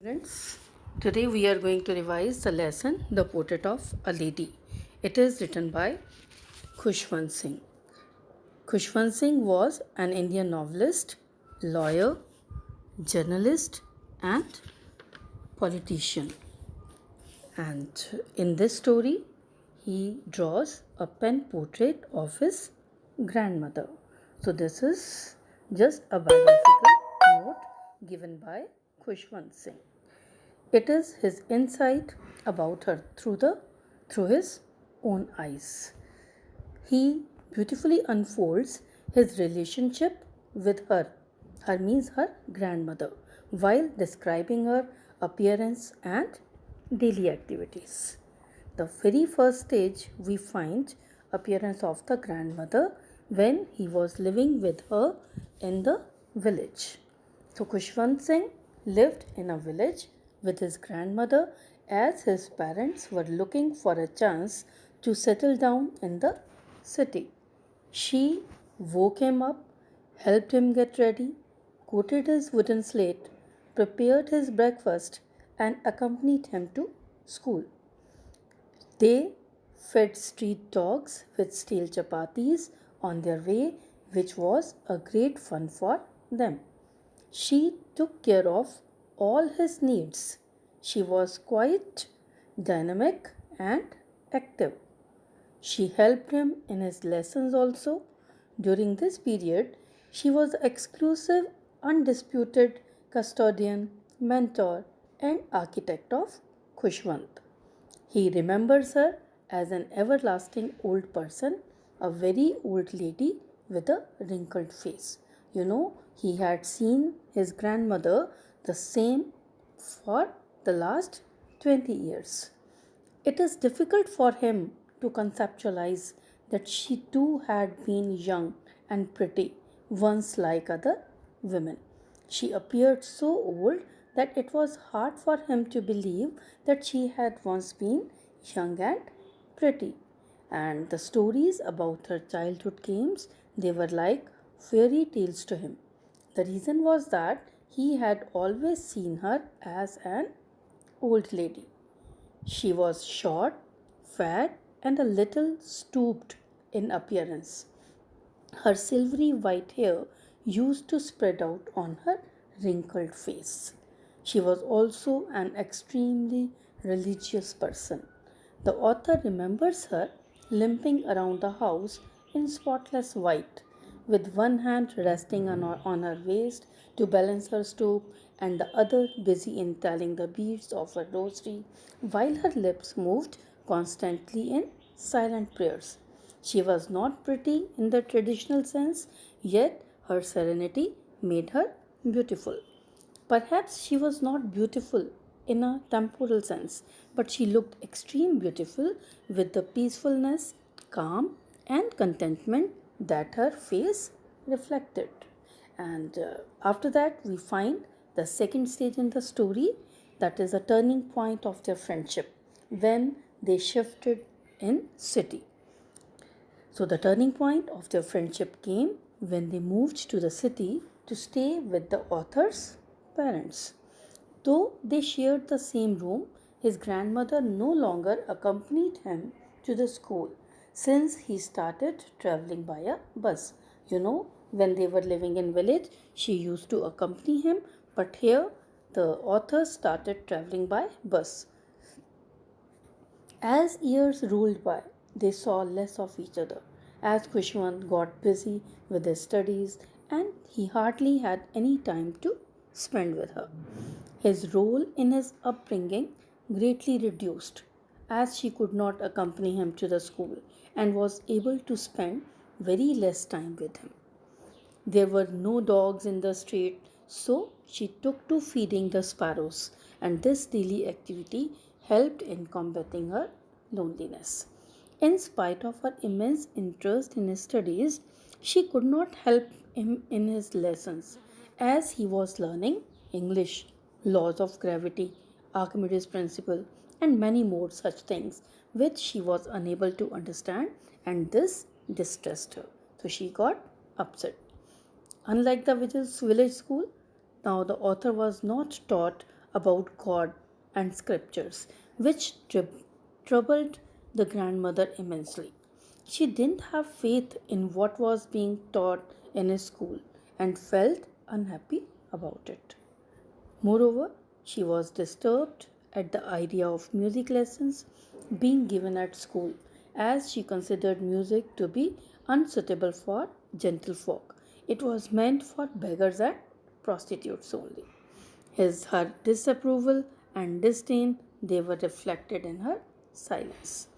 Friends, today we are going to revise the lesson The Portrait of a Lady. It is written by Khushwant Singh. Khushwant Singh was an Indian novelist, lawyer, journalist, and politician. And in this story, he draws a pen portrait of his grandmother. So, this is just a biographical note given by Khushwant Singh. It is his insight about her through his own eyes. He beautifully unfolds his relationship with her. Her means her grandmother, while describing her appearance and daily activities. The very first stage we find appearance of the grandmother when he was living with her in the village. So Khushwant Singh lived in a village with his grandmother as his parents were looking for a chance to settle down in the city. She woke him up, helped him get ready, coated his wooden slate, prepared his breakfast, and accompanied him to school. They fed street dogs with stale chapatis on their way, which was a great fun for them. She took care of all his needs. She was quite dynamic and active. She helped him in his lessons also. During this period, she was the exclusive, undisputed custodian, mentor, and architect of Khushwant. He remembers her as an everlasting old person, a very old lady with a wrinkled face. He had seen his grandmother the same for the last 20 years. It is difficult for him to conceptualize that she too had been young and pretty once like other women. She appeared so old that it was hard for him to believe that she had once been young and pretty. And the stories about her childhood games, they were like fairy tales to him. The reason was that he had always seen her as an old lady. She was short, fat, and a little stooped in appearance. Her silvery white hair used to spread out on her wrinkled face. She was also an extremely religious person. The author remembers her limping around the house in spotless white, with one hand resting on her waist to balance her stoop and the other busy in telling the beads of her rosary, while her lips moved constantly in silent prayers. She was not pretty in the traditional sense, yet her serenity made her beautiful. Perhaps she was not beautiful in a temporal sense, but she looked extreme beautiful with the peacefulness, calm, and contentment that her face reflected. And after that, we find the second stage in the story, that is a turning point of their friendship when they shifted in city. So the turning point of their friendship came when they moved to the city to stay with the author's parents. Though they shared the same room, his grandmother no longer accompanied him to the school since he started traveling by a bus. When they were living in village, she used to accompany him, but here the author started traveling by bus. As years rolled by, they saw less of each other as Kushwant got busy with his studies and he hardly had any time to spend with her. His role in his upbringing greatly reduced as she could not accompany him to the school and was able to spend very less time with him. There were no dogs in the street, so she took to feeding the sparrows, and this daily activity helped in combating her loneliness. In spite of her immense interest in his studies, she could not help him in his lessons as he was learning English, laws of gravity, Archimedes' principle, and many more such things which she was unable to understand, and this distressed her. So she got upset. Unlike the village school, now the author was not taught about God and scriptures, which troubled the grandmother immensely. She didn't have faith in what was being taught in his school and felt unhappy about it. Moreover, she was disturbed at the idea of music lessons being given at school, as she considered music to be unsuitable for gentlefolk. It was meant for beggars and prostitutes only. Her disapproval and disdain, they were reflected in her silence.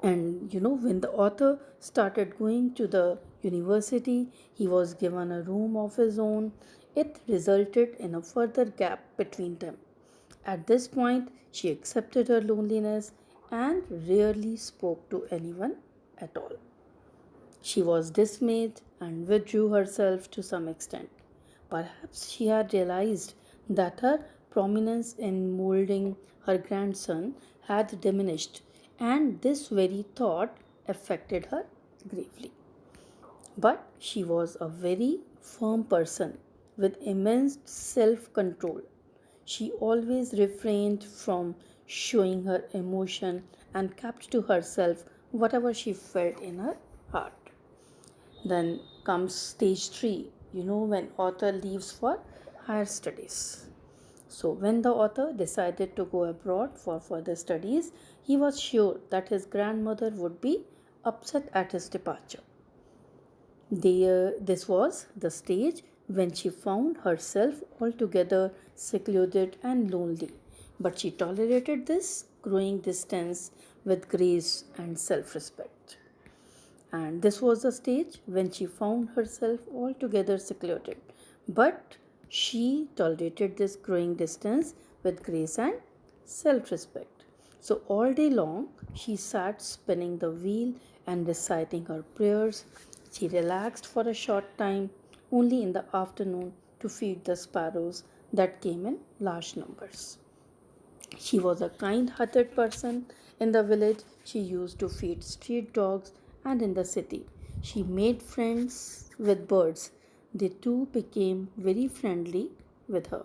And when the author started going to the university, he was given a room of his own. It resulted in a further gap between them. At this point, she accepted her loneliness and rarely spoke to anyone at all. She was dismayed and withdrew herself to some extent. Perhaps she had realized that her prominence in molding her grandson had diminished, and this very thought affected her gravely. But she was a very firm person with immense self control. She always refrained from showing her emotion and kept to herself whatever she felt in her heart. Then comes stage 3, when author leaves for higher studies. So, when the author decided to go abroad for further studies, he was sure that his grandmother would be upset at his departure. This was the stage when she found herself altogether secluded and lonely, but she tolerated this growing distance with grace and self respect. And this was the stage when she found herself altogether secluded, but she tolerated this growing distance with grace and self respect. So, all day long, she sat spinning the wheel and reciting her prayers. She relaxed for a short time, only in the afternoon, to feed the sparrows that came in large numbers. She was a kind hearted person. In the village, she used to feed street dogs, and in the city, she made friends with birds. They too became very friendly with her.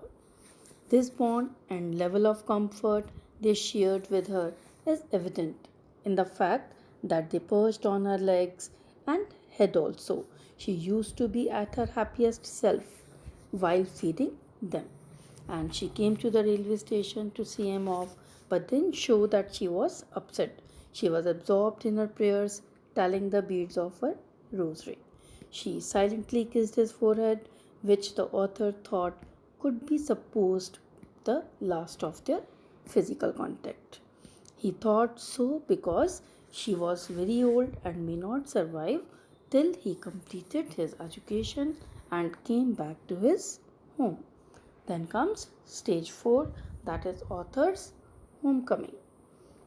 This bond and level of comfort they shared with her is evident in the fact that they perched on her legs and head also. She used to be at her happiest self while feeding them. And she came to the railway station to see him off, but didn't show that she was upset. She was absorbed in her prayers, telling the beads of her rosary. She silently kissed his forehead, which the author thought could be supposed the last of their physical contact. He thought so because she was very old and may not survive till he completed his education and came back to his home. Then comes stage 4, that is author's homecoming.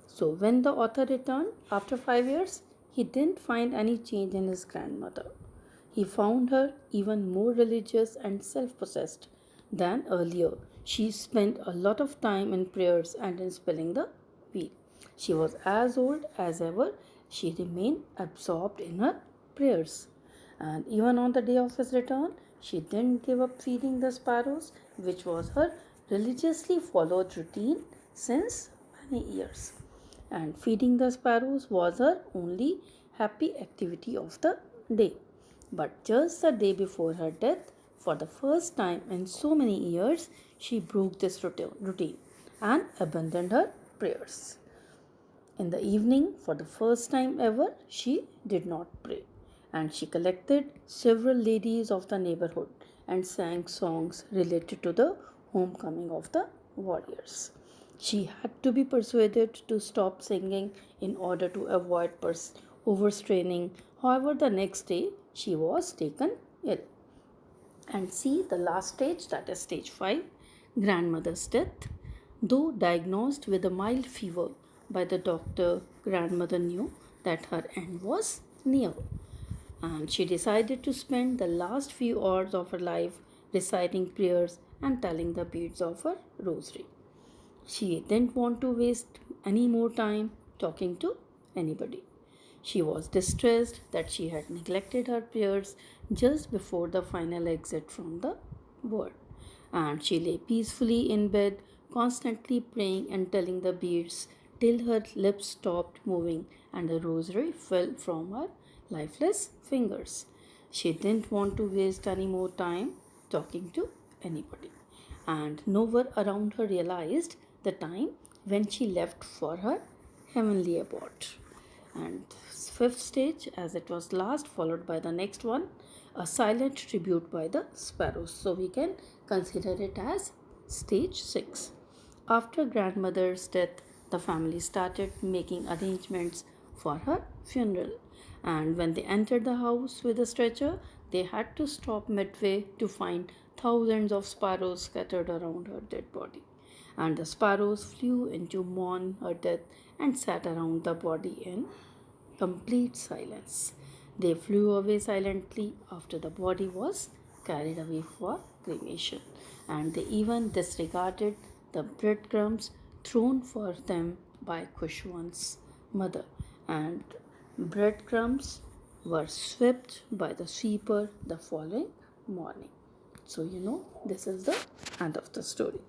So, when the author returned after 5 years, he didn't find any change in his grandmother. He found her even more religious and self possessed than earlier. She spent a lot of time in prayers and in spelling the wheel. She was as old as ever. She remained absorbed in her prayers. And even on the day of his return, she didn't give up feeding the sparrows, which was her religiously followed routine since many years. And feeding the sparrows was her only happy activity of the day. But just the day before her death, for the first time in so many years, she broke this routine and abandoned her prayers. In the evening, for the first time ever, she did not pray, and she collected several ladies of the neighborhood and sang songs related to the homecoming of the warriors. She had to be persuaded to stop singing in order to avoid overstraining. However, the next day she was taken ill. And see the last stage, that is stage 5, grandmother's death. Though diagnosed with a mild fever by the doctor, grandmother knew that her end was near. And she decided to spend the last few hours of her life reciting prayers and telling the beads of her rosary. She didn't want to waste any more time talking to anybody. She was distressed that she had neglected her prayers just before the final exit from the world. and she lay peacefully in bed, constantly praying and telling the beads till her lips stopped moving and the rosary fell from her lifeless fingers. She didn't want to waste any more time talking to anybody, and no one around her realized the time when she left for her heavenly abode. And fifth stage, as it was last, followed by the next one, a silent tribute by the sparrows. So we can consider it as stage 6. After grandmother's death, the family started making arrangements for her funeral. And when they entered the house with a stretcher, they had to stop midway to find thousands of sparrows scattered around her dead body. And the sparrows flew in to mourn her death and sat around the body in complete silence. They flew away silently after the body was carried away for cremation, and they even disregarded the breadcrumbs thrown for them by Kushwan's mother, and breadcrumbs were swept by the sweeper the following morning. So, this is the end of the story.